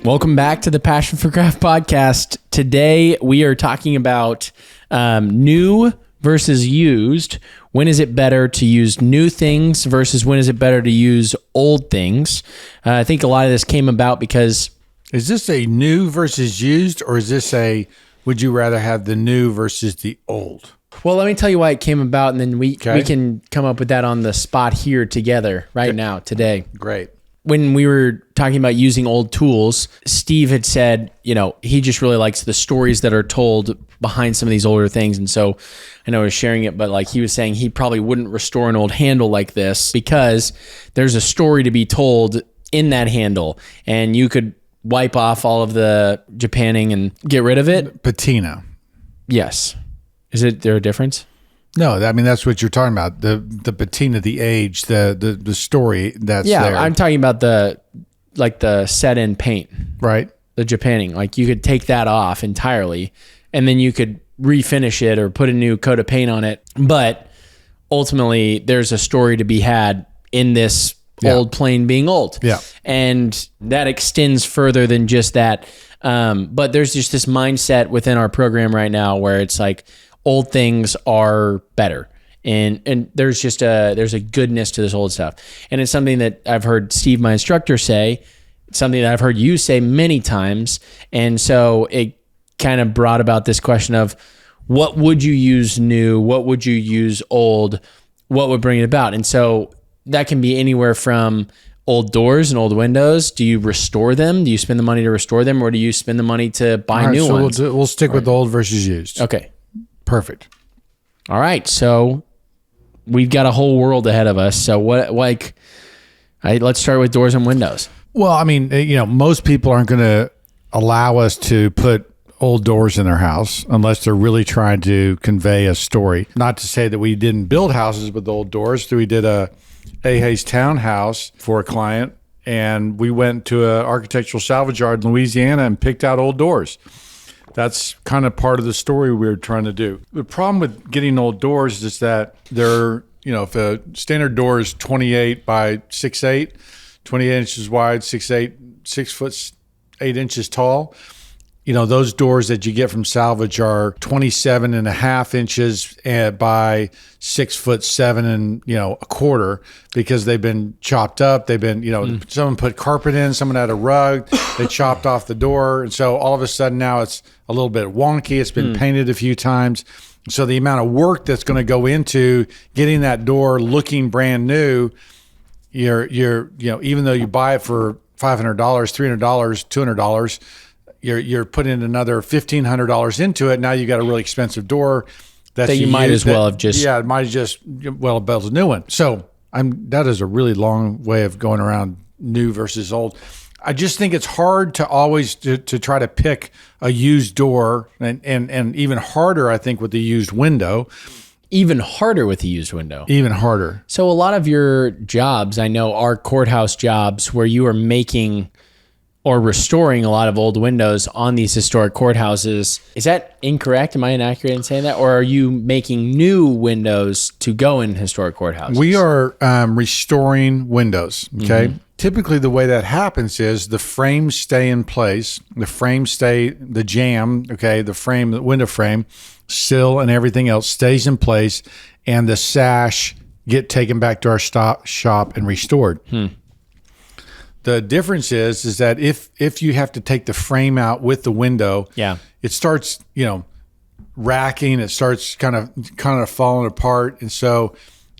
Welcome back to the Passion for Craft podcast. Today we are talking about new versus used. When is it better to use new things versus when is it better to use old things? I think a lot of this came about because... Is this a new versus used, or is this a would you rather have the new versus the old? Well, let me tell you why it came about, and then we can come up with that on the spot here together now, today. Great. When we were talking about using old tools, Steve had said, he just really likes the stories that are told behind some of these older things. And so I know I was sharing it, but like he was saying, he probably wouldn't restore an old handle like this because there's a story to be told in that handle. And you could wipe off all of the Japanning and get rid of it. Patina. Yes. Is there a difference? No, I mean, that's what you're talking about. The patina, the age, the story that's there. Yeah, I'm talking about the set-in paint. Right. The Japanning. Like you could take that off entirely and then you could refinish it or put a new coat of paint on it. But ultimately, there's a story to be had in this old plane being old. Yeah. And that extends further than just that. But there's just this mindset within our program right now where it's like, old things are better. And there's just there's a goodness to this old stuff. And it's something that I've heard Steve, my instructor, say. It's something that I've heard you say many times. And so it kind of brought about this question of what would you use new? What would you use old? What would bring it about? And so that can be anywhere from old doors and old windows. Do you restore them? Do you spend the money to restore them? Or do you spend the money to buy new ones? We'll stick with old versus used. Okay. Perfect. All right. So we've got a whole world ahead of us. So let's start with doors and windows. Well, I mean, most people aren't going to allow us to put old doors in their house unless they're really trying to convey a story. Not to say that we didn't build houses with old doors. We did a Hayes townhouse for a client, and we went to an architectural salvage yard in Louisiana and picked out old doors. That's kind of part of the story we were trying to do. The problem with getting old doors is that they're, if a standard door is 28 by 6'8", 28 inches wide, 6 foot 8 inches tall, those doors that you get from salvage are 27 and a half inches by 6 foot 7 and, a quarter because they've been chopped up. They've been, someone put carpet in, someone had a rug, they chopped off the door. And so all of a sudden now it's a little bit wonky. It's been painted a few times. So the amount of work that's going to go into getting that door looking brand new, you're even though you buy it for $500, $300, $200, you're putting another $1,500 into it. Now you got a really expensive door that you might as well have just built a new one. So that is a really long way of going around new versus old. I just think it's hard to always to try to pick a used door and even harder, I think, with the used window. Even harder with the used window. Even harder. So a lot of your jobs, I know, are courthouse jobs where you are making or restoring a lot of old windows on these historic courthouses. Is that incorrect? Am I inaccurate in saying that? Or are you making new windows to go in historic courthouses? We are restoring windows, okay? Mm-hmm. Typically, the way that happens is the frames stay in place. The frames stay, the jamb, okay, the frame, the window frame, sill and everything else stays in place, and the sash get taken back to our shop and restored. The difference is that if you have to take the frame out with the window, it starts, racking. It starts kind of falling apart, and so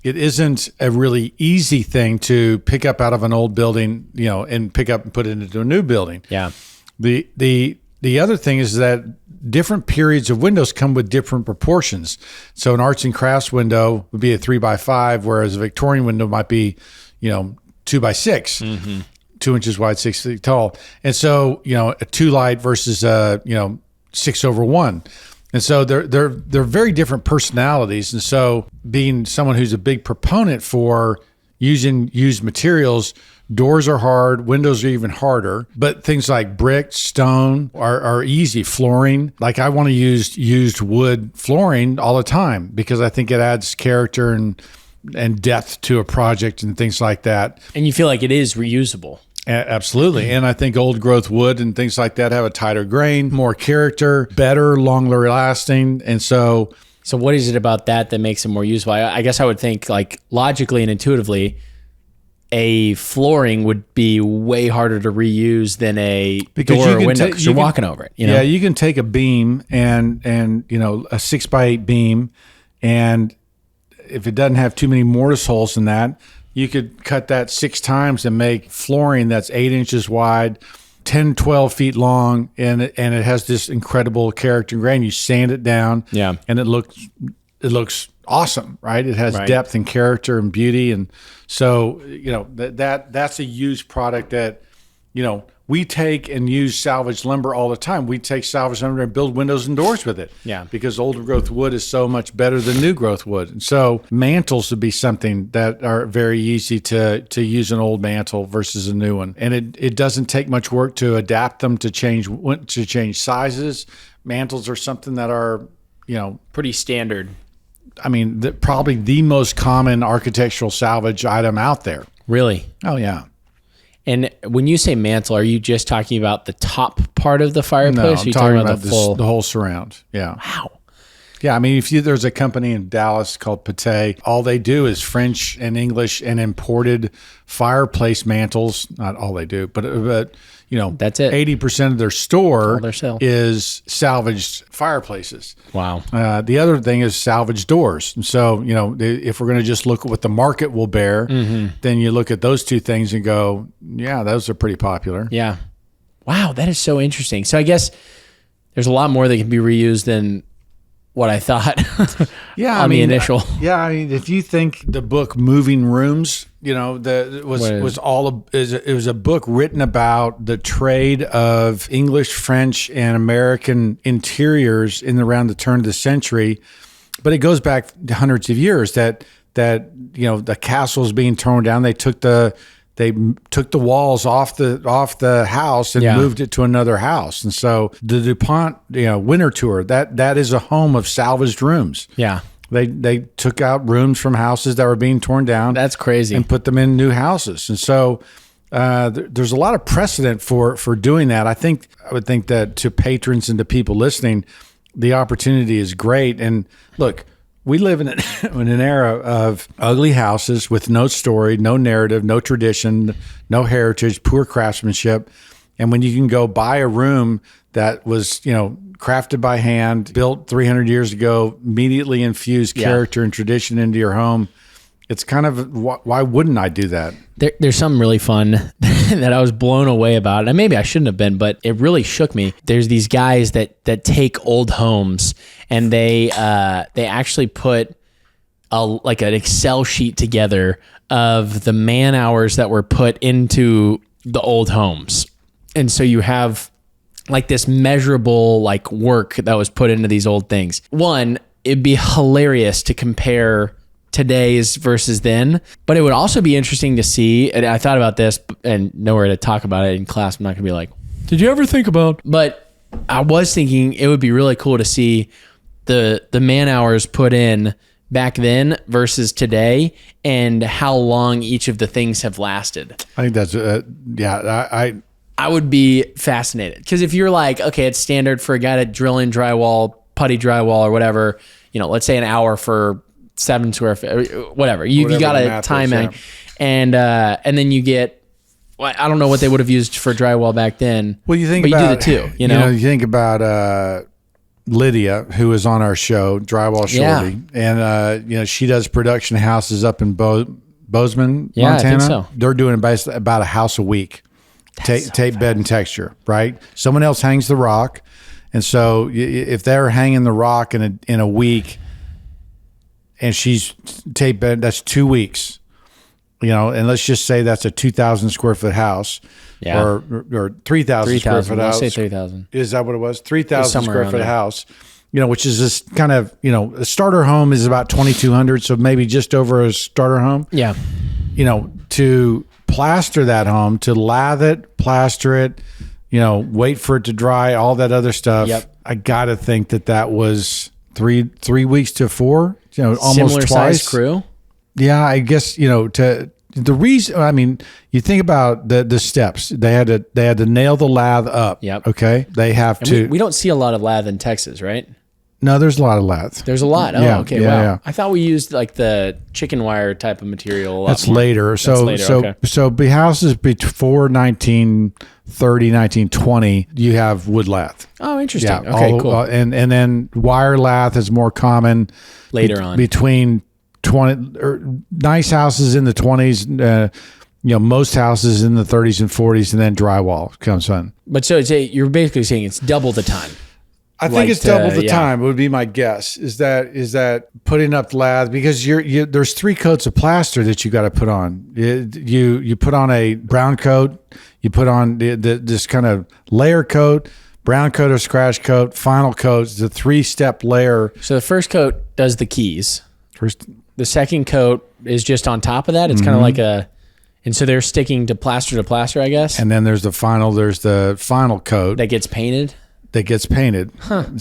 it isn't a really easy thing to pick up out of an old building, and pick up and put it into a new building. Yeah. The other thing is that different periods of windows come with different proportions. So an arts and crafts window would be a 3x5, whereas a Victorian window might be, 2x6. 2 inches wide, 6 feet tall. And so, a 2 light versus 6/1. And so they're very different personalities. And so being someone who's a big proponent for using used materials, doors are hard, windows are even harder. But things like brick, stone are easy. Flooring, like I want to use used wood flooring all the time because I think it adds character and depth to a project and things like that. And you feel like it is reusable. Absolutely. And I think old growth wood and things like that have a tighter grain, more character, better, longer lasting. And so what is it about that makes it more useful? I guess I would think, like, logically and intuitively, a flooring would be way harder to reuse than a door or window because you're walking over it. Yeah, you can take a beam and a 6x8 beam, and if it doesn't have too many mortise holes in that, you could cut that 6 times and make flooring that's 8 inches wide, 10, 12 feet long, and it has this incredible character and grain. You sand it down, and it looks awesome, right? It has depth and character and beauty, and so that's a used product that we take and use salvaged lumber all the time. We take salvaged lumber and build windows and doors with it. Yeah. Because older growth wood is so much better than new growth wood. And so mantles would be something that are very easy to use an old mantle versus a new one. And it doesn't take much work to adapt them to change sizes. Mantles are something that are, pretty standard. I mean, probably the most common architectural salvage item out there. Really? Oh, yeah. And when you say mantle, are you just talking about the top part of the fireplace? No, or I'm you talking about the whole surround. Yeah. Wow. Yeah, I mean, there's a company in Dallas called Patron. All they do is French and English and imported fireplace mantles. Not all they do, but that's it. 80% of their store their sale is salvaged fireplaces. Wow. The other thing is salvaged doors. And so, if we're going to just look at what the market will bear, then you look at those two things and go, yeah, those are pretty popular. Yeah. Wow, that is so interesting. So I guess there's a lot more that can be reused than what I thought. Yeah, the initial. Yeah, I mean, if you think the book Moving Rooms, it was a book written about the trade of English, French, and American interiors around the turn of the century, but it goes back hundreds of years. That the castles being torn down, they took the walls off the house and moved it to another house. And so the DuPont, winter tour, that is a home of salvaged rooms. Yeah. They took out rooms from houses that were being torn down. That's crazy. And put them in new houses. And so there's a lot of precedent for doing that. I would think that to patrons and to people listening, the opportunity is great. And look, we live in an era of ugly houses with no story, no narrative, no tradition, no heritage, poor craftsmanship. And when you can go buy a room that was, crafted by hand, built 300 years ago, immediately infused character and tradition into your home, it's kind of, why wouldn't I do that? There's something really fun that I was blown away about, and maybe I shouldn't have been, but it really shook me. There's these guys that take old homes and they actually put like an Excel sheet together of the man hours that were put into the old homes, and so you have like this measurable like work that was put into these old things. One, it'd be hilarious to compare today's versus then, but it would also be interesting to see, and I thought about this and nowhere to talk about it in class. I'm not gonna be like, did you ever think about, but I was thinking it would be really cool to see the man hours put in back then versus today and how long each of the things have lasted. I think that's, I would be fascinated, because if you're like, okay, it's standard for a guy to drill in drywall, putty drywall or whatever, let's say an hour for 7 square feet, whatever. You got a timing, and then you get, I don't know what they would have used for drywall back then. Well, you do the two. You think about Lydia, who is on our show, Drywall Shorty, and she does production houses up in Bozeman, Montana. I think so. They're doing about a house a week, tape, bed, and texture. Right? Someone else hangs the rock, and so if they're hanging the rock in a week, and she's tape bed, that's 2 weeks, and let's just say that's a 2,000 square foot house, or 3,000 square foot house. Let's say 3,000. Is that what it was? 3,000 square foot house, which is this kind of, a starter home is about 2,200. So maybe just over a starter home. Yeah. To plaster that home, to lathe it, plaster it, wait for it to dry, all that other stuff. Yep. I got to think that was 3 weeks to 4, almost similar twice. size crew. Yeah, I guess, the reason, I mean, you think about the steps. They had to nail the lath up. Yep. Okay. They have to. We don't see a lot of lath in Texas, right? No, there's a lot of lath. There's a lot. Oh, Yeah, okay. yeah, Wow. yeah. I thought we used like the chicken wire type of material a lot That's more. later. So okay. the houses before 1930, 1920, you have wood lath. Oh, interesting. Yeah. Okay, cool. And then wire lath is more common Later on. between 20 or nice houses in the 20s. Most houses in the 30s and 40s, and then drywall comes on. But so you're basically saying it's double the time. I think it's double the time. Would be my guess. Is that putting up lath, because there's 3 coats of plaster that you got to put on. You put on a brown coat, you put on this kind of layer coat, brown coat or scratch coat, final coat. It's a 3-step layer. So the first coat does the keys. First, The second coat is just on top of that. It's kind of like and so they're sticking to plaster, I guess. and then there's the final coat That gets painted. that gets painted.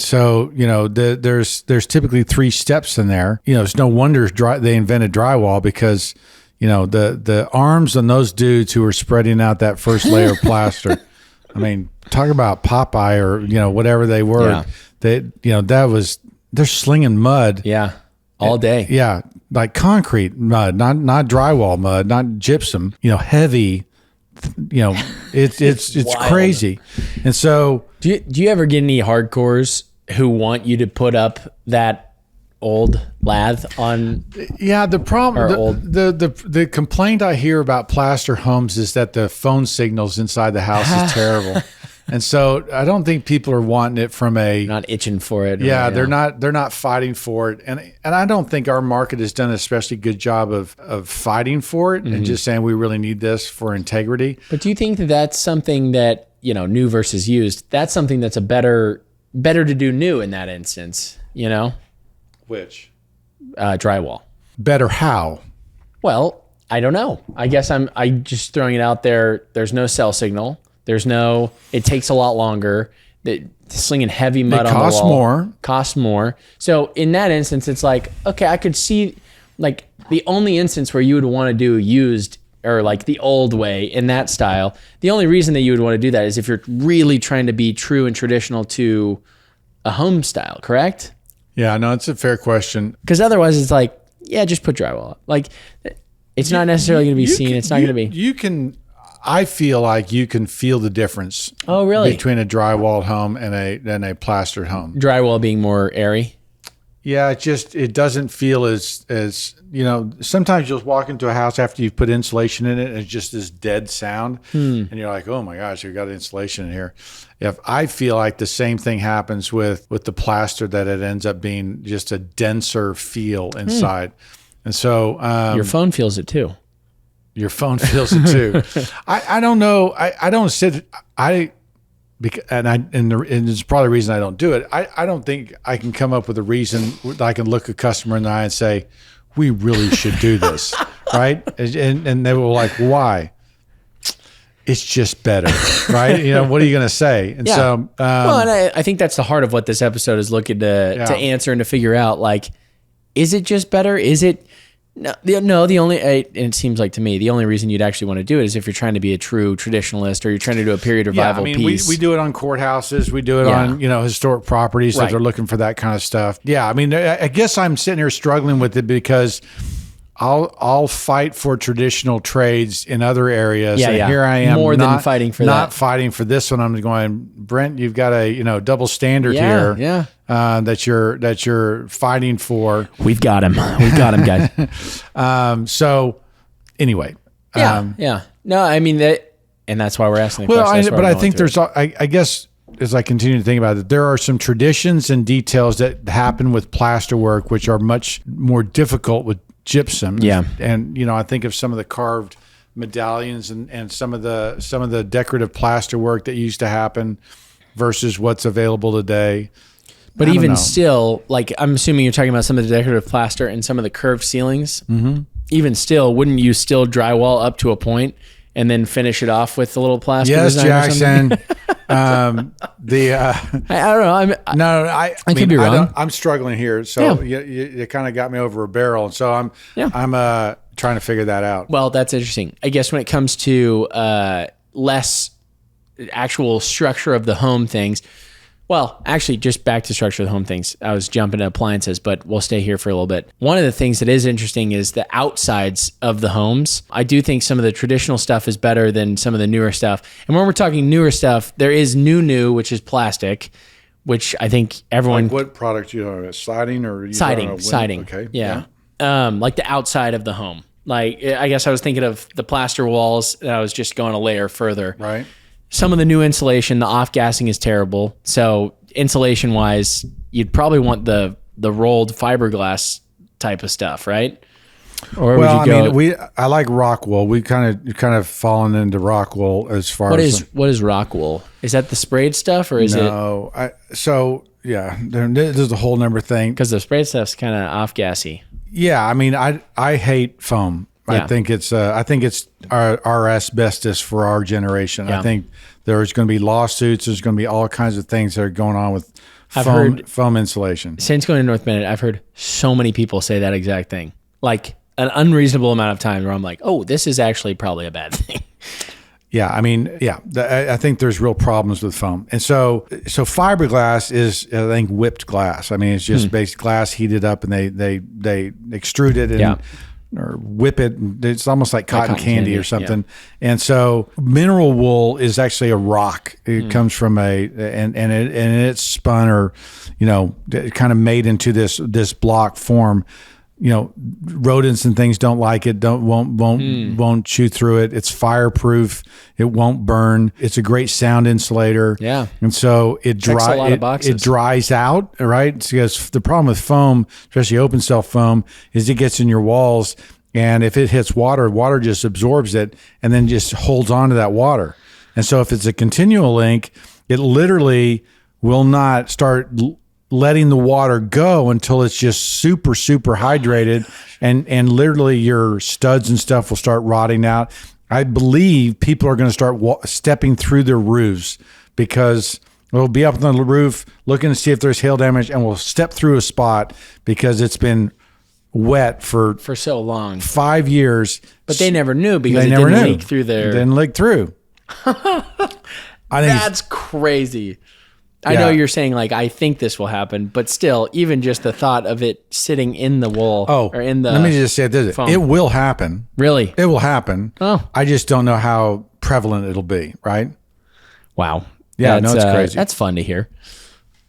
So, there's typically 3 steps in there. It's no wonder they invented drywall, because, the arms on those dudes who were spreading out that first layer of plaster. I mean, talk about Popeye or, whatever they were. Yeah. They're slinging mud. Yeah. All day. Yeah. Like concrete mud, not drywall mud, not gypsum, heavy, it's Wild. crazy. And so, Do you ever get any hardcores who want you to put up that old lath on? yeah, the problem, Or old. the complaint I hear about plaster homes is that the phone signals inside the house is terrible. And so I don't think people are wanting it from a, Not itching for it. yeah, or, they're not fighting for it. And I don't think our market has done an especially good job of fighting for it and just saying we really need this for integrity. But do you think that that's something that, new versus used, that's something that's a better to do new in that instance, Which? drywall? Better how? Well, I don't know. I guess I just throwing it out there. There's no cell signal. It takes a lot longer. Slinging heavy mud on the wall. Costs more. So in that instance, it's like, okay, I could see like the only instance where you would want to do used or like the old way in that style. The only reason that you would want to do that is if you're really trying to be true and traditional to a home style, correct? Yeah, no, it's a fair question. Because otherwise it's like, yeah, just put drywall up. Like it's not necessarily going to be seen. It's not going to be. You can. I feel like you can feel the difference. Oh, really? Between a drywalled home and a plastered home. Drywall being more airy. Yeah, it doesn't feel as sometimes you'll walk into a house after you've put insulation in it and it's just this dead sound. And you're like, oh my gosh, you've got insulation in here. If I feel like the same thing happens with the plaster, that it ends up being just a denser feel inside. And so Your phone feels it too. Your phone feels it too. I don't know. I don't sit. And it's probably the reason I don't do it. I don't think I can come up with a reason that I can look a customer in the eye and say, we really should do this, right? And they were like, why? It's just better, right? What are you going to say? And so, well, and I think that's the heart of what this episode is looking to answer and to figure out. Like, is it just better? Is it? No, the only, and it seems like to me, the only reason you'd actually want to do it is if you're trying to be a true traditionalist or you're trying to do a period revival piece. We do it on courthouses. We do it on, historic properties that are looking for that kind of stuff. Yeah. I mean, I guess I'm sitting here struggling with it because I'll fight for traditional trades in other areas. Yeah, and here I am than fighting for not fighting for this one. I'm going, Brent, you've got a, double standard here. Yeah. That you're fighting for. We've got him. Guys. So anyway. Yeah. No, I mean and that's why we're asking the well, question. But I think there's, I guess, as I continue to think about it, there are some traditions and details that happen with plasterwork, which are much more difficult with gypsum. Yeah. And, I think of some of the carved medallions and some of the decorative plasterwork that used to happen versus what's available today. But even still, like, I'm assuming you're talking about some of the decorative plaster and some of the curved ceilings. Mm-hmm. Even still, wouldn't you still drywall up to a point and then finish it off with a little plaster? Yes, design Jackson. I don't know. I could be wrong. I'm struggling here, so you kind of got me over a barrel. And so I'm trying to figure that out. Well, that's interesting. I guess when it comes to less actual structure of the home things, well, actually, just back to structure of the home things. I was jumping to appliances, but we'll stay here for a little bit. One of the things that is interesting is the outsides of the homes. I do think some of the traditional stuff is better than some of the newer stuff. And when we're talking newer stuff, there is new, which is plastic, which I think everyone... Like what product you have? Siding or... Siding. Okay. Yeah. Like the outside of the home. Like, I guess I was thinking of the plaster walls, and I was just going a layer further. Right. Some of the new insulation, the off-gassing is terrible. So insulation-wise, you'd probably want the rolled fiberglass type of stuff, right? Or well, would you go? I like rock wool. We kind of fallen into rock wool as far as what is rock wool? Is that the sprayed stuff or is it? No, there's a whole number thing. Because the sprayed stuff's kind of off-gassy. Yeah, I hate foam. Yeah. I think it's our asbestos for our generation. Yeah. I think there's going to be lawsuits. There's going to be all kinds of things that are going on with foam insulation. Since going to North Bennett, I've heard so many people say that exact thing. Like an unreasonable amount of time where I'm like, oh, this is actually probably a bad thing. Yeah, I think there's real problems with foam. And so fiberglass is, I think, whipped glass. It's just basic glass heated up and they extrude it and or whip it. It's almost like cotton candy or something. Yeah. And so mineral wool is actually a rock. It comes from it's spun or, kind of made into this block form. Rodents and things don't like it, won't chew through it. It's fireproof. It won't burn. It's a great sound insulator. Yeah. And so it dries out, right? Because the problem with foam, especially open cell foam, is it gets in your walls, and if it hits water just absorbs it and then just holds on to that water. And so if it's a continual link, it literally will not start letting the water go until it's just super, super hydrated, and literally your studs and stuff will start rotting out. I believe people are going to start stepping through their roofs because we'll be up on the roof looking to see if there's hail damage, and we'll step through a spot because it's been wet for so long, 5 years. But they never knew because it didn't leak through there. It didn't leak through. That's crazy. I know you're saying I think this will happen, but still, even just the thought of it sitting in the wool or in the let me just say this. It will happen. Really? It will happen. Oh. I just don't know how prevalent it'll be, right? Wow. Yeah, it's crazy. That's fun to hear.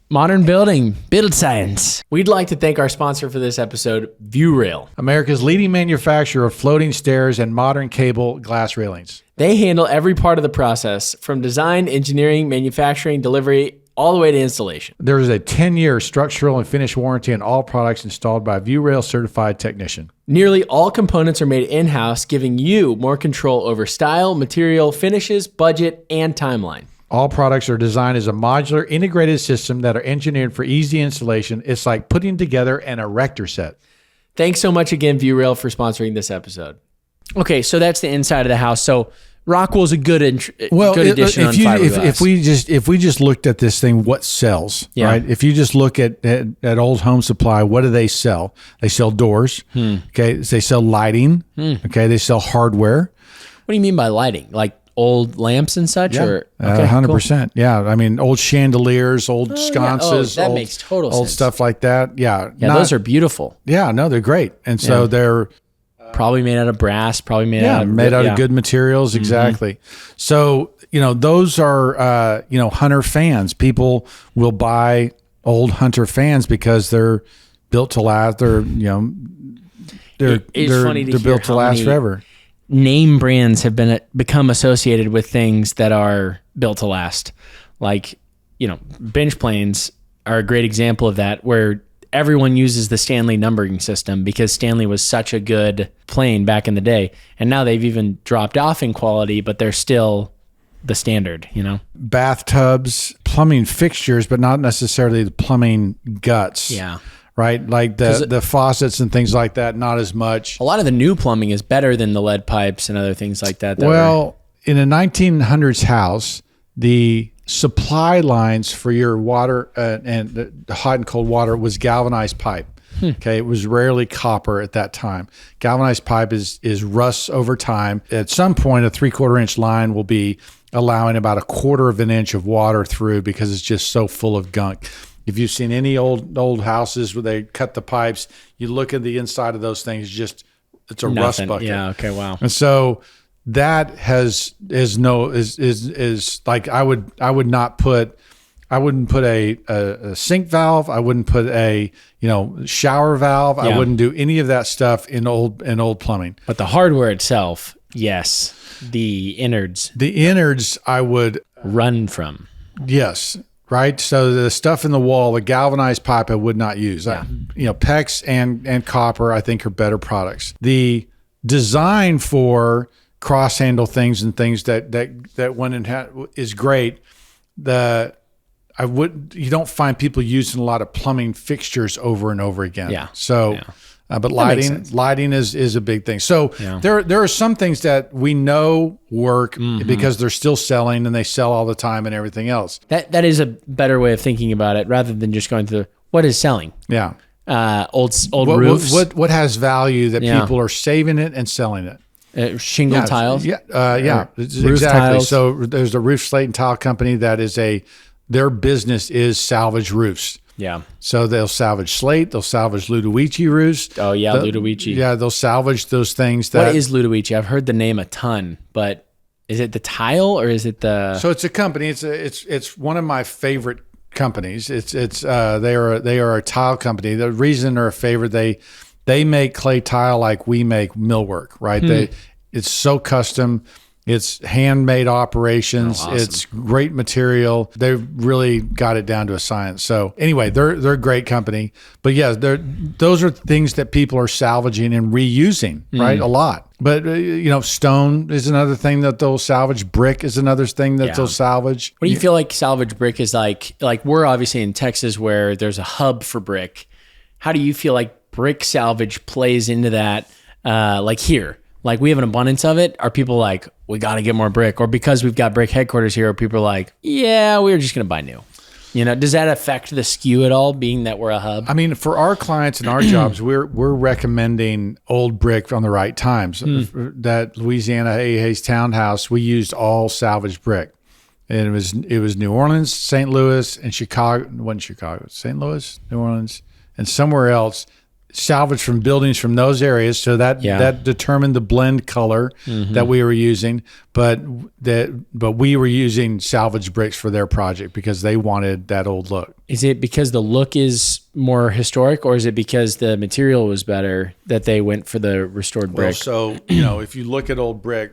Modern building, build science. We'd like to thank our sponsor for this episode, ViewRail. America's leading manufacturer of floating stairs and modern cable glass railings. They handle every part of the process, from design, engineering, manufacturing, delivery, all the way to installation. There is a 10-year structural and finish warranty on all products installed by ViewRail certified technician. Nearly all components are made in-house, giving you more control over style, material, finishes, budget, and timeline. All products are designed as a modular, integrated system that are engineered for easy installation. It's like putting together an erector set. Thanks so much again, ViewRail, for sponsoring this episode. Okay, so that's the inside of the house. So Rockwool is a good addition on fiberglass. If we just looked at this thing, what sells, right? If you just look at Old Home Supply, what do they sell? They sell doors. Okay, they sell lighting. Okay, they sell hardware. What do you mean by lighting? Like old lamps and such? Yeah, or 100%. Cool. Yeah, old chandeliers, old sconces, that makes total old sense. Stuff like that. Yeah, those are beautiful. Yeah, no, they're great, and so they're. Probably made out of brass, probably made out of good materials. Exactly. So, those are, Hunter fans. People will buy old Hunter fans because they're built to last. They're built to last forever. Name brands have become associated with things that are built to last. Like, bench planes are a great example of that, where everyone uses the Stanley numbering system because Stanley was such a good plane back in the day. And now they've even dropped off in quality, but they're still the standard, Bathtubs, plumbing fixtures, but not necessarily the plumbing guts. Yeah. Right? Like the faucets and things like that, not as much. A lot of the new plumbing is better than the lead pipes and other things like that. In a 1900s house, the supply lines for your water and the hot and cold water was galvanized pipe. Okay, it was rarely copper at that time. Galvanized pipe is rusts over time. At some point, a 3/4 inch line will be allowing about 1/4 of an inch of water through because it's just so full of gunk. If you've seen any old houses where they cut the pipes, you look at the inside of those things, it's a rust bucket. Yeah. Okay. Wow. And so that is like I wouldn't put a sink valve. I wouldn't put a shower valve. I wouldn't do any of that stuff in old plumbing. But the hardware itself, yes. The innards I would run from. Yes. Right. So the stuff in the wall, the galvanized pipe, I would not use. PEX and copper, I think, are better products. The design for cross handle things and things that went and is great. You don't find people using a lot of plumbing fixtures over and over again. Yeah. So. Yeah. But lighting is a big thing. So there are some things that we know work because they're still selling and they sell all the time and everything else. That is a better way of thinking about it rather than just going through what is selling. Yeah. Old roofs. What has value that people are saving it and selling it? Shingle tiles. Exactly. Tiles. So there's a roof slate and tile company that is their business is salvage roofs. Yeah. So they'll salvage slate. They'll salvage Ludovici roofs. Oh, yeah, Ludovici. Yeah, they'll salvage those things. What is Ludovici? I've heard the name a ton, but is it the tile or is it the? So it's a company. It's one of my favorite companies. They are a tile company. The reason they're a favorite, they make clay tile like we make millwork, right? It's so custom. It's handmade operations. Oh, awesome. It's great material. They've really got it down to a science. So anyway, they're a great company. But yeah, those are things that people are salvaging and reusing, right? A lot. But stone is another thing that they'll salvage. Brick is another thing that they'll salvage. What do you feel like salvage brick is like? Like we're obviously in Texas where there's a hub for brick. How do you feel like brick salvage plays into that? Like here. Like we have an abundance of it. Are people like, we got to get more brick? Or because we've got brick headquarters here, are people like, yeah, we're just going to buy new? Does that affect the SKU at all, being that we're a hub? I mean, for our clients and our jobs, we're recommending old brick on the right times. That Louisiana Hayes townhouse, we used all salvaged brick. And it was New Orleans, St. Louis, and Chicago. It wasn't Chicago, St. Louis, New Orleans, and somewhere else. Salvaged from buildings from those areas, so that determined the blend color that we were using. But we were using salvage bricks for their project because they wanted that old look. Is it because the look is more historic, or is it because the material was better that they went for the restored brick? Well, so if you look at old brick,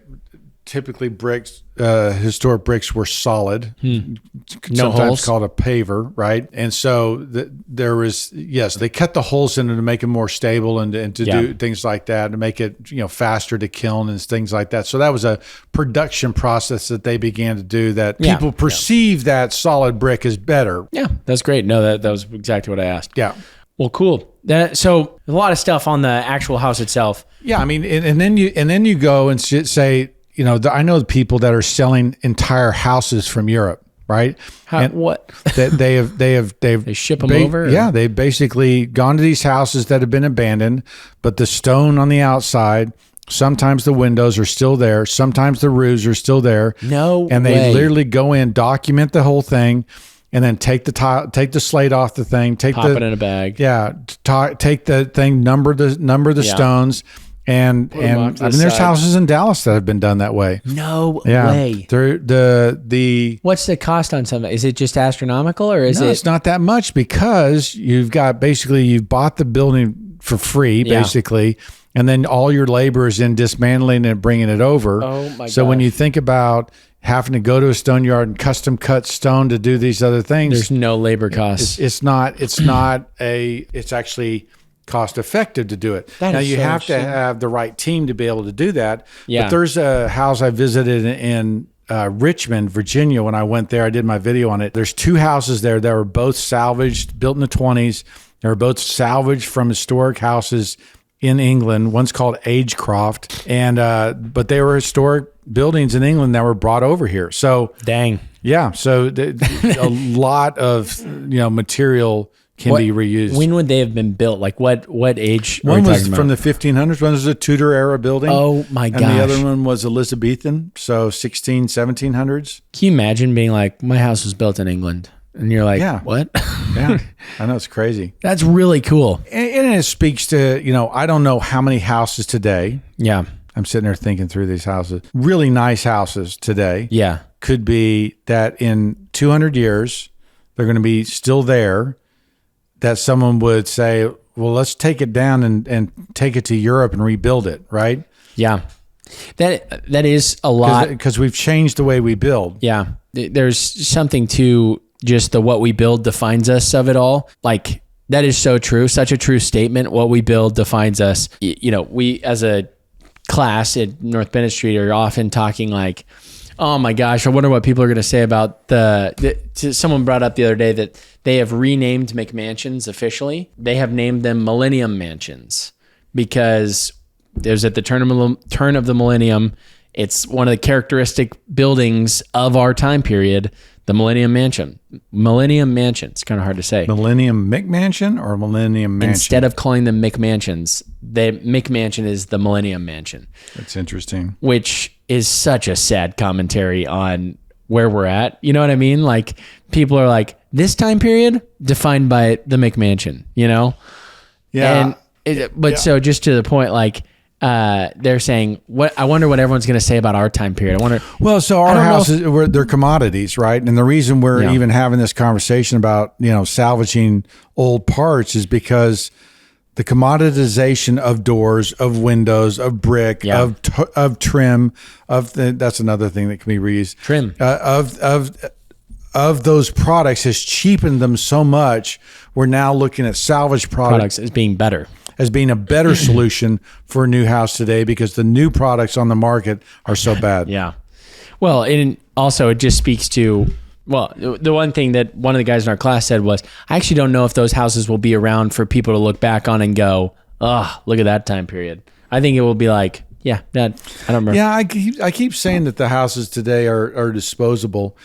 typically bricks, historic bricks were solid, sometimes holes. called a paver, right? And so they cut the holes in it to make them more stable and to do things like that, to make it faster to kiln and things like that. So that was a production process that they began to do that people perceive that solid brick is better. Yeah, that's great. No, that was exactly what I asked. Yeah. Well, cool. So a lot of stuff on the actual house itself. Yeah, I mean, and then you go and say, I know people that are selling entire houses from Europe, right? What? They ship them over? Yeah, they've basically gone to these houses that have been abandoned, but the stone on the outside, sometimes the windows are still there, sometimes the roofs are still there. And they literally go in, document the whole thing, and then take the slate off the thing, pop it in a bag. Yeah, take the thing, number the stones. And there's houses in Dallas that have been done that way. No way. What's the cost on something? Is it just astronomical, or is it? It's not that much because you've bought the building for free, basically, and then all your labor is in dismantling and bringing it over. Oh my god! So when you think about having to go to a stone yard and custom cut stone to do these other things, there's no labor costs. It's actually cost effective to do it. Now you have to have the right team to be able to do that. Yeah. But there's a house I visited in Richmond, Virginia. When I went there, I did my video on it. There's 2 houses there that were both salvaged, built in the 20s. They were both salvaged from historic houses in England. One's called Agecroft, and but they were historic buildings in England that were brought over here. So dang. Yeah, so a lot of material can be reused. When would they have been built? Like what age? One was from the 1500s. One was a Tudor era building. Oh my gosh. And the other one was Elizabethan, so 1700s. Can you imagine being like, my house was built in England? And you're like, what? Yeah, I know, it's crazy. That's really cool. And it speaks to, I don't know how many houses today. Yeah. I'm sitting there thinking through these houses. Really nice houses today. Yeah. Could be that in 200 years, they're going to be still there, that someone would say, well, let's take it down and take it to Europe and rebuild it, right? Yeah. That is a lot. Because we've changed the way we build. Yeah. There's something to just the what we build defines us of it all. Like, that is so true. Such a true statement. What we build defines us. We as a class at North Bennett Street are often talking like, oh my gosh, I wonder what people are going to say about someone brought up the other day that they have renamed McMansions officially. They have named them Millennium Mansions because there's at the turn of the millennium. It's one of the characteristic buildings of our time period, the Millennium Mansion. Millennium Mansion. It's kind of hard to say. Millennium McMansion or Millennium Mansion? Instead of calling them McMansions, the McMansion is the Millennium Mansion. That's interesting. Which is such a sad commentary on where we're at. You know what I mean? Like, people are like, this time period defined by the McMansion, Yeah. So just to the point, like, they're saying, I wonder what everyone's going to say about our time period. I wonder. Well, so our houses, they're commodities, right? And the reason we're even having this conversation about, salvaging old parts is because the commoditization of doors, of windows, of brick, of trim, that's another thing that can be reused. Trim. Of those products has cheapened them so much. We're now looking at salvage products as being better. As being a better solution for a new house today because the new products on the market are so bad. Yeah. Well, and also it just speaks to, the one thing that one of the guys in our class said was, I actually don't know if those houses will be around for people to look back on and go, oh, look at that time period. I think it will be like, I don't remember. Yeah, I keep saying that the houses today are disposable.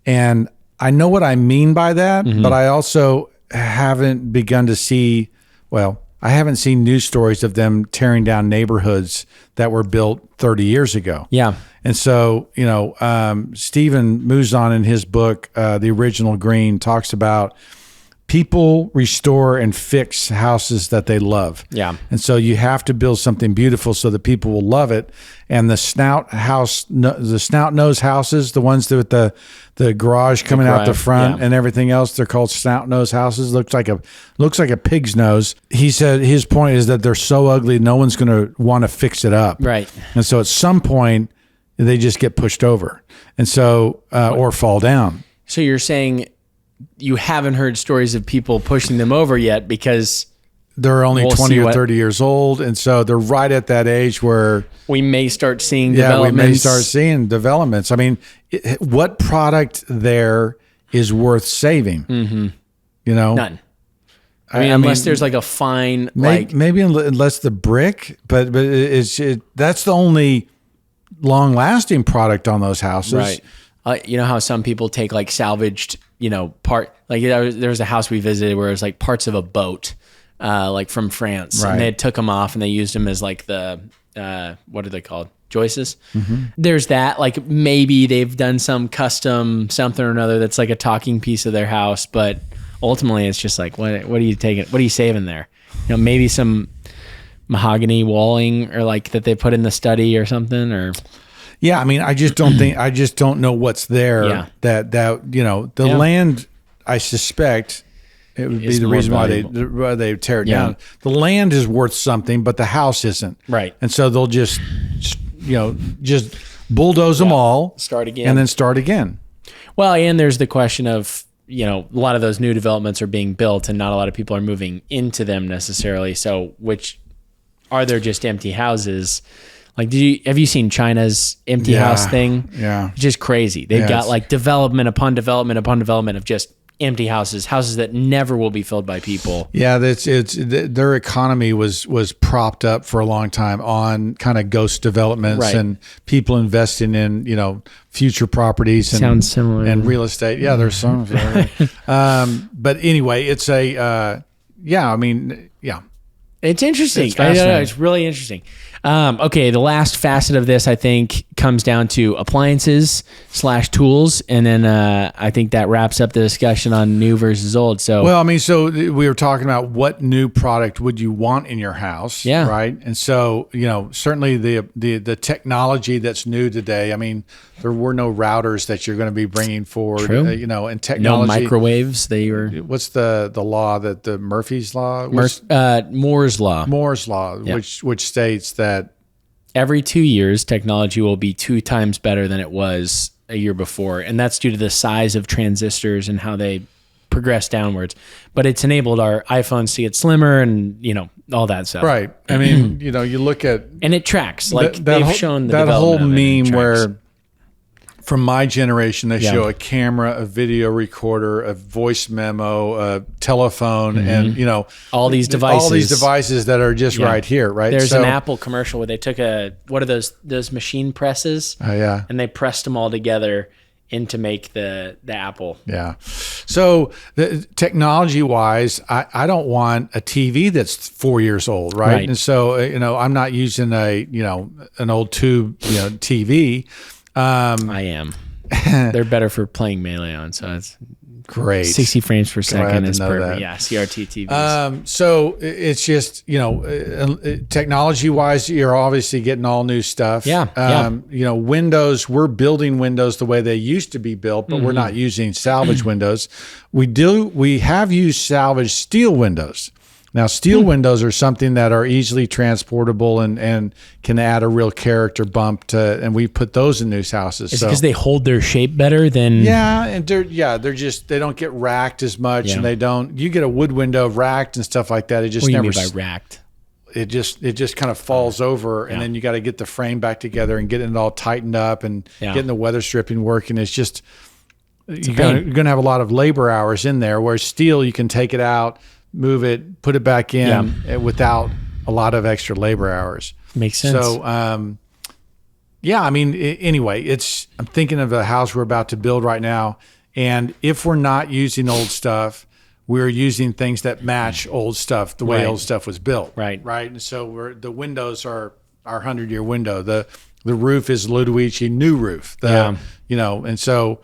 And I know what I mean by that, but I also haven't begun to see, I haven't seen news stories of them tearing down neighborhoods that were built 30 years ago. Yeah. And so, Stephen Mouzon in his book, The Original Green, talks about people restore and fix houses that they love. Yeah. And so you have to build something beautiful so that people will love it. And the snout nose houses, the ones with the garage coming out the front and everything else, they're called snout nose houses. Looks like a pig's nose. He said his point is that they're so ugly, no one's going to want to fix it up. Right. And so at some point they just get pushed over, and so or fall down. So you're saying you haven't heard stories of people pushing them over yet because they're only 20 or 30 years old, and so they're right at that age where we may start seeing developments. Yeah, we may start seeing developments. I mean, what product there is worth saving? Mm-hmm. None. I mean, unless there's like a fine, maybe unless the brick, but that's the only long-lasting product on those houses, right? You know how some people take like salvaged, part, like there was a house we visited where it was like parts of a boat, like from France, and they took them off and they used them as like the what are they called? Joists. Mm-hmm. There's that, like maybe they've done some custom something or another that's like a talking piece of their house, but ultimately it's just like, what are you taking? What are you saving there? Maybe some mahogany walling or like that they put in the study or something, or. Yeah, I mean, I just don't know what's there. Yeah. That the land, I suspect it would be the reason why they tear it down. The land is worth something, but the house isn't. Right. And so they'll just bulldoze them all, start again, and then start again. Well, and there's the question of, a lot of those new developments are being built and not a lot of people are moving into them necessarily. So are there just empty houses? Like, have you seen China's empty house thing? Yeah. Just crazy. They've got like development upon development upon development of just empty houses that never will be filled by people. Yeah, their economy was propped up for a long time on kind of ghost developments Right. and people investing in future properties and Sounds similar. and real estate. Yeah, there's some. But anyway, it's a It's interesting. It's I don't know. fascinating. It's really interesting. Okay, the last facet of this, I think, comes down to appliances/tools, and then I think that wraps up the discussion on new versus old. So, Well, I mean, so we were talking about what new product would you want in your house, Yeah. right? And so, certainly the technology that's new today. I mean, there were no routers that you're going to be bringing forward, True. and no technology. microwaves. They were What's the law that the Murphy's law? Moore's law. Moore's law, which states that Every 2 years, technology will be 2 times better than it was a year before, and that's due to the size of transistors and how they progress downwards. But it's enabled our iPhones to get slimmer, and all that stuff. right. I mean, you look at And it tracks. Like they've shown the that whole development of it, and it meme tracks. where. From my generation, they Yeah. show a camera, a video recorder, a voice memo, a telephone, and all these devices. all these devices that are just right here, right? There's an Apple commercial where they took what are those machine presses? Oh yeah, And they pressed them all together to make the Apple. yeah. So technology-wise, I don't want a TV that's 4 years old, right? Right. And so I'm not using an old tube TV. I am. They're better for playing Melee on, so it's Great. 60 frames per Glad second to is know perfect. that. Yeah, CRT TVs. So it's just, technology wise, you're obviously getting all new stuff. Yeah, Windows, we're building Windows the way they used to be built, but we're not using salvage windows. We have used salvage steel windows. Now, steel windows are something that are easily transportable and can add a real character bump and we put those in new houses. Is it because they hold their shape better than? Yeah, and they don't get racked as much, Yeah. and you get a wood window racked and stuff like that. It just What do you never mean by racked? it just kind of falls over, and then you got to get the frame back together and getting it all tightened up and getting the weather stripping working. It's just you're going to have a lot of labor hours in there. Whereas steel, you can take it out, move it, put it back in without a lot of extra labor hours. Makes sense. So, I mean, anyway, I'm thinking of a house we're about to build right now. And if we're not using old stuff, we're using things that match old stuff, the way old stuff was built. Right. And so the windows are our 100-year window. The roof is Ludovici new roof. And so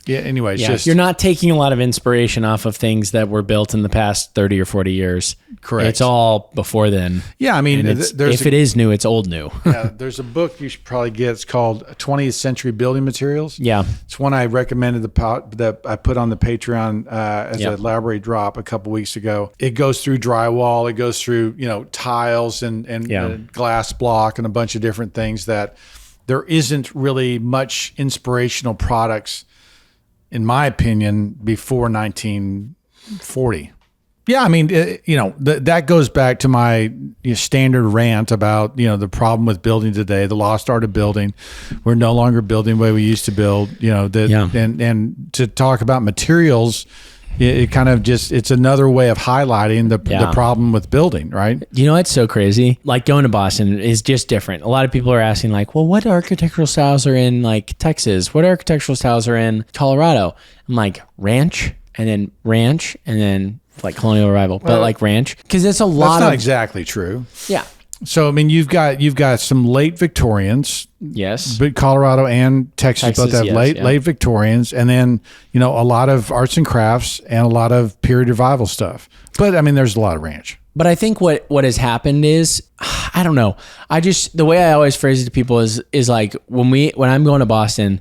just you're not taking a lot of inspiration off of things that were built in the past 30 or 40 years. Correct. It's all before then. Yeah, I mean, If it is new, it's old new. there's a book you should probably get. It's called 20th Century Building Materials. Yeah. It's one I recommended that I put on the Patreon as a library drop a couple weeks ago. It goes through drywall. It goes through, tiles and glass block and a bunch of different things that there isn't really much inspirational products, in my opinion, before 1940. Yeah, I mean, that goes back to my standard rant about, the problem with building today, the lost art of building. We're no longer building the way we used to build, and to talk about materials, it kind of it's another way of highlighting the problem with building, right? You know what's so crazy? Like going to Boston is just different. A lot of people are asking like, well, what architectural styles are in like Texas? What architectural styles are in Colorado? I'm like ranch and then like colonial revival, but like ranch. Because it's a lot That's not exactly true. Yeah. So I mean, you've got some late Victorians, Yes. but Colorado and Texas both have late Victorians, and then a lot of arts and crafts and a lot of period revival stuff. But I mean, there's a lot of ranch. But I think what has happened is, I don't know. The way I always phrase it to people is like when I'm going to Boston,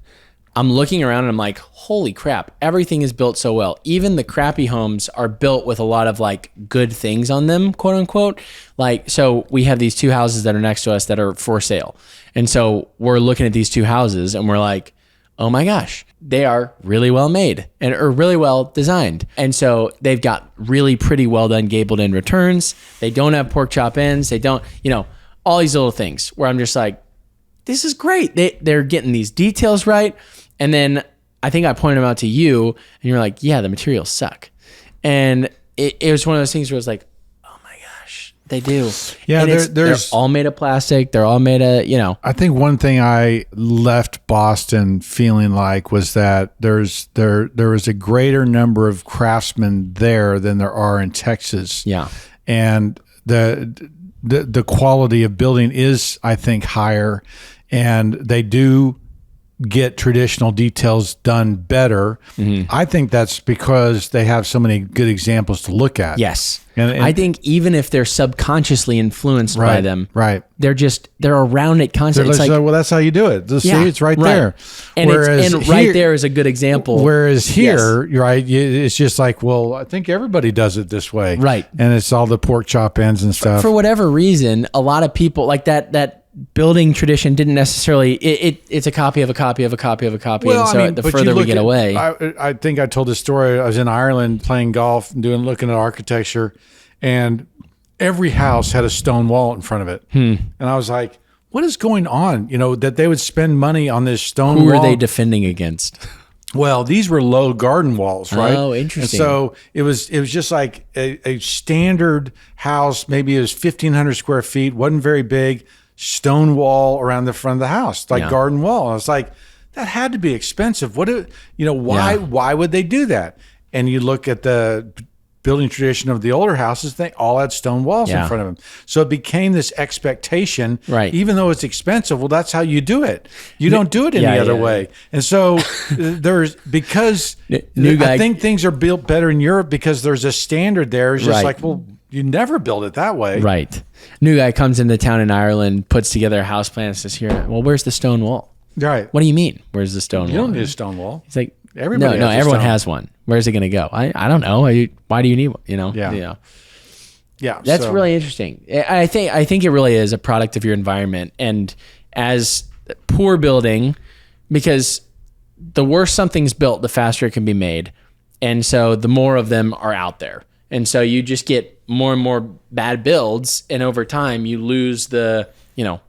I'm looking around and I'm like, holy crap, everything is built so well. Even the crappy homes are built with a lot of like good things on them, quote unquote. Like, so we have these 2 houses that are next to us that are for sale. And so we're looking at these 2 houses and we're like, oh my gosh, they are really well made and are really well designed. And so they've got really pretty well done gabled in returns. They don't have pork chop ends. They don't, all these little things where I'm just like, this is great. They're getting these details right. And then I think I pointed them out to you, and you're like, yeah, the materials suck. And it was one of those things where it was like, oh my gosh, they do. Yeah, they're all made of plastic. They're all made of, I think one thing I left Boston feeling like was that there is a greater number of craftsmen there than there are in Texas. Yeah. And the quality of building is, I think, higher, and they do get traditional details done better. I think that's because they have so many good examples to look at. Yes. And I think even if they're subconsciously influenced by them, right, they're around it constantly. It's like, well, that's how you do it. See, it's right there. And right there is a good example. Whereas here, right, it's just like, well, I think everybody does it this way. Right. And it's all the pork chop ends and stuff. For whatever reason, a lot of people like that building tradition didn't necessarily, it's a copy of a copy of a copy of a copy. Well, and so the further we get away. I think I told this story. I was in Ireland playing golf and looking at architecture, and every house had a stone wall in front of it. And I was like, what is going on? That they would spend money on this stone wall. Who are they defending against? Well, these were low garden walls, right? Oh, interesting. And so it was just like a standard house. Maybe it was 1,500 square feet, wasn't very big, stone wall around the front of the house, like garden wall. And I was like, that had to be expensive. Why would they do that? And you look at the building tradition of the older houses, they all had stone walls in front of them. So it became this expectation, right? Even though it's expensive, well, that's how you do it. You don't do it any other way. And so I think things are built better in Europe because there's a standard there. It's just like, well, you never build it that way. Right. New guy comes into town in Ireland, puts together a house plan, and says, here, well, where's the stone wall? Right. What do you mean? Where's the stone wall? You don't need a stone wall. He's like, everybody everyone has one. Where's it going to go? I don't know. Why do you need one? Yeah. Yeah. That's really interesting. I think it really is a product of your environment. And as poor building, because the worse something's built, the faster it can be made. And so the more of them are out there. And so you just get more and more bad builds. And over time you lose the,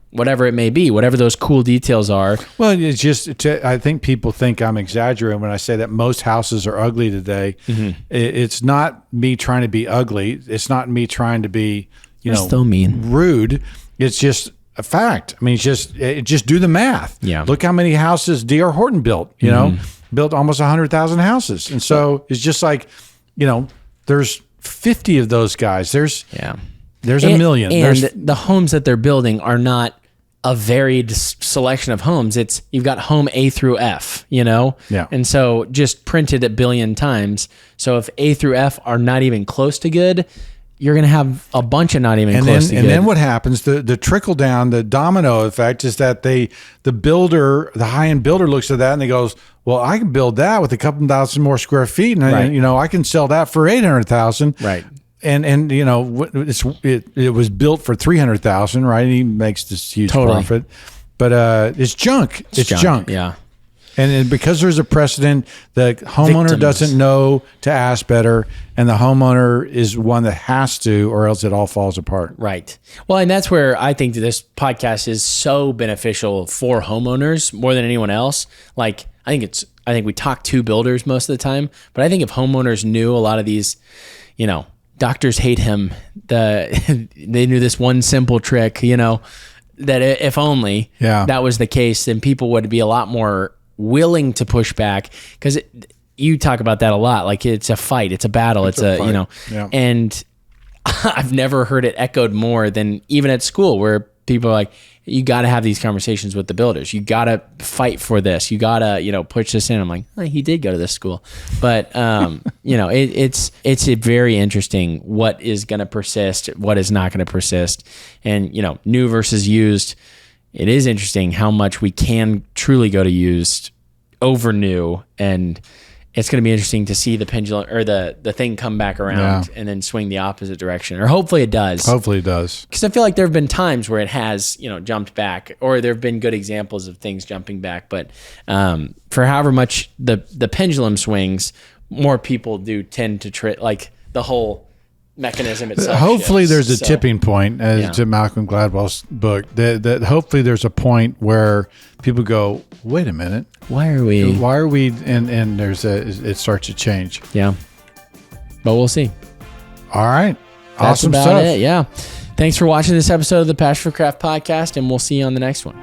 whatever it may be, whatever those cool details are. Well, it's just, I think people think I'm exaggerating when I say that most houses are ugly today. It's not me trying to be ugly. It's not me trying to be, so mean, rude. It's just a fact. I mean, just do the math. Yeah. Look how many houses D.R. Horton built, built almost 100,000 houses. And so it's just like, there's 50 of those guys. There's a million. And the homes that they're building are not a varied selection of homes. You've got home A through F, Yeah. And so just printed a billion times. So if A through F are not even close to good, you're going to have a bunch of not even close to good. And then what happens, the trickle down, the domino effect is that the high-end builder looks at that and he goes, well, I can build that with a couple thousand more square feet. And I can sell that for 800,000. Right. And it was built for 300,000, right? And he makes this huge profit, but it's junk. It's junk. Yeah. And because there's a precedent, the homeowner Victims. doesn't know to ask better, and the homeowner is one that has to, or else it all falls apart. Right. Well, and that's where I think that this podcast is so beneficial for homeowners more than anyone else. Like, I think we talk to builders most of the time, but I think if homeowners knew a lot of these, doctors hate him. They knew this one simple trick, that if only that was the case, then people would be a lot more willing to push back, because you talk about that a lot. Like, it's a fight, it's a battle, it's a fight. And I've never heard it echoed more than even at school, where people are like, you got to have these conversations with the builders. You got to fight for this. You got to, push this in. I'm like, he did go to this school, but it's a very interesting what is going to persist, what is not going to persist, and new versus used. It is interesting how much we can truly go to used over new, and it's going to be interesting to see the pendulum or the thing come back around and then swing the opposite direction, or hopefully it does. Hopefully it does. Because I feel like there have been times where it has, jumped back, or there have been good examples of things jumping back. But for however much the pendulum swings, more people do tend to like the whole mechanism itself. Hopefully, shifts. there's a tipping point, as to Malcolm Gladwell's book. That hopefully there's a point where people go, "Wait a minute, Why are we? And it starts to change. Yeah, but we'll see. All right, That's awesome about stuff. it. Yeah. Thanks for watching this episode of the Passion for Craft podcast, and we'll see you on the next one.